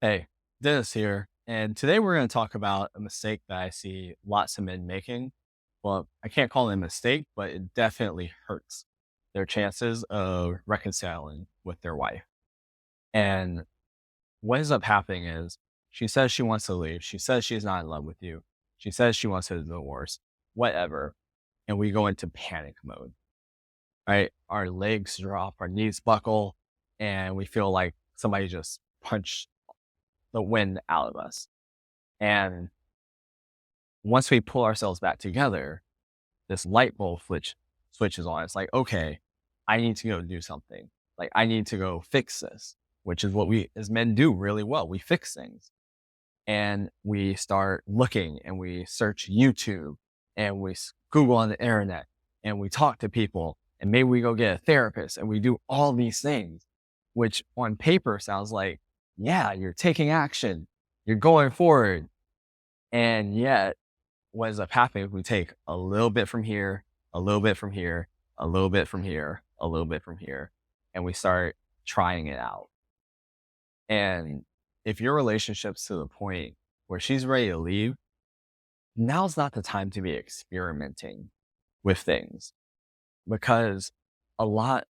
Hey, Dennis here, and today we're going to talk about a mistake that I see lots of men making. Well, I can't call it a mistake, but it definitely hurts their chances of reconciling with their wife. And what ends up happening is she says she wants to leave. She says she's not in love with you. She says she wants a divorce, whatever. And we go into panic mode, right? Our legs drop, our knees buckle, and we feel like somebody just punched the wind out of us. And once we pull ourselves back together, this light bulb switches on. It's like, okay, I need to go do something. Like, I need to go fix this, which is what we as men do really well. We fix things and we start looking and we search YouTube and we Google on the internet and we talk to people and maybe we go get a therapist and we do all these things, which on paper sounds like, yeah, you're taking action, you're going forward. And yet, what ends up happening is we take a little bit from here, a little bit from here, a little bit from here, a little bit from here, and we start trying it out. And if your relationship's to the point where she's ready to leave, now's not the time to be experimenting with things because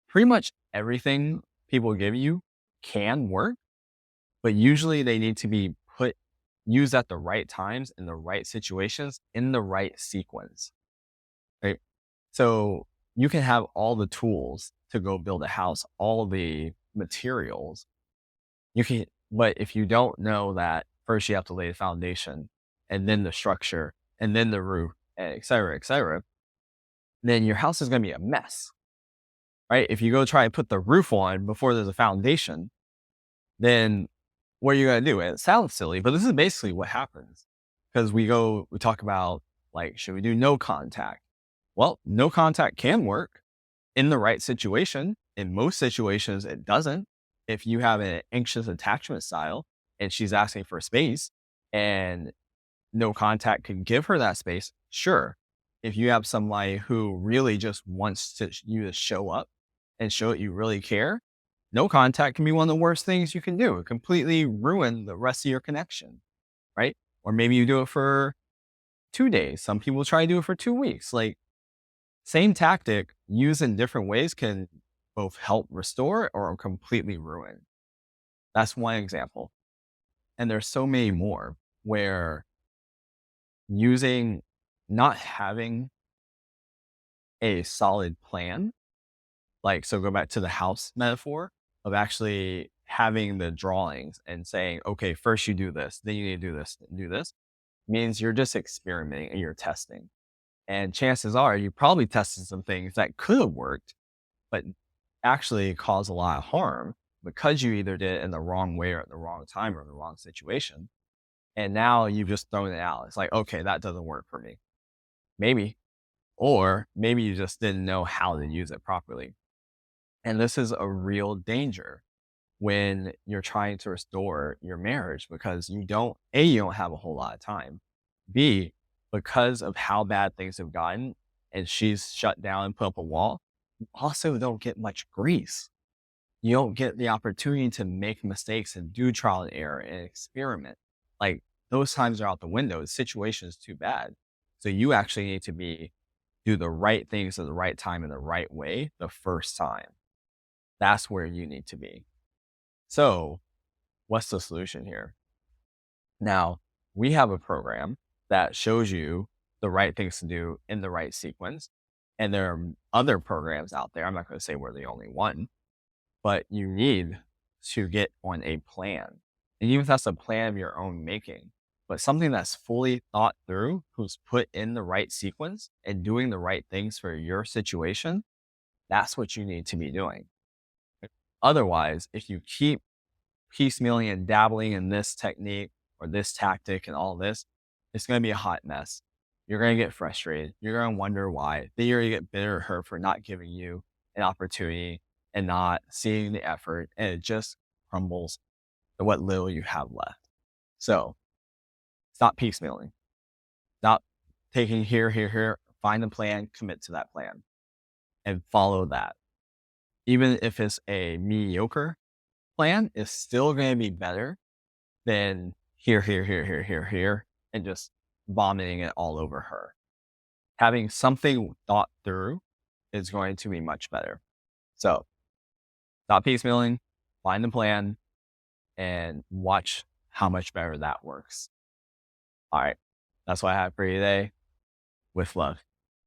pretty much everything people give you can work, but usually they need to be used at the right times in the right situations in the right sequence, right? So you can have all the tools to go build a house, all the materials. But if you don't know that first you have to lay the foundation and then the structure and then the roof, and et cetera, then your house is going to be a mess, right? If you go try and put the roof on before there's a foundation, then what are you going to do? And it sounds silly, but this is basically what happens because we talk about like, should we do no contact? Well, no contact can work in the right situation. In most situations, it doesn't. If you have an anxious attachment style and she's asking for space and no contact can give her that space, sure. If you have somebody who really just wants you to show up and show that you really care, no contact can be one of the worst things you can do. It completely ruin the rest of your connection, right? Or maybe you do it for 2 days. Some people try to do it for 2 weeks. Like, same tactic used in different ways can both help restore or completely ruin. That's one example. And there's so many more where using not having a solid plan, like, so go back to the house metaphor of actually having the drawings and saying, okay, first you do this, then you need to do this, and do this, means you're just experimenting and you're testing. And chances are you probably tested some things that could have worked, but actually caused a lot of harm because you either did it in the wrong way or at the wrong time or in the wrong situation. And now you've just thrown it out. It's like, okay, that doesn't work for me. Maybe. Or maybe you just didn't know how to use it properly. And this is a real danger when you're trying to restore your marriage because you don't have a whole lot of time. B, because of how bad things have gotten and she's shut down and put up a wall, you also don't get much grace. You don't get the opportunity to make mistakes and do trial and error and experiment. Like, those times are out the window. The situation is too bad. So you actually need to do the right things at the right time in the right way the first time. That's where you need to be. So what's the solution here? Now, we have a program that shows you the right things to do in the right sequence. And there are other programs out there. I'm not going to say we're the only one, but you need to get on a plan. And even if that's a plan of your own making, but something that's fully thought through, who's put in the right sequence and doing the right things for your situation, that's what you need to be doing. Otherwise, if you keep piecemealing and dabbling in this technique or this tactic and all this, it's going to be a hot mess. You're going to get frustrated. You're going to wonder why. Then you're going to get bitter at her for not giving you an opportunity and not seeing the effort. And it just crumbles to what little you have left. So stop piecemealing. Stop taking here. Find a plan, commit to that plan, and follow that. Even if it's a mediocre plan, it's still going to be better than here, and just vomiting it all over her. Having something thought through is going to be much better. So stop piecemealing, find a plan, and watch how much better that works. All right. That's what I have for you today. With love.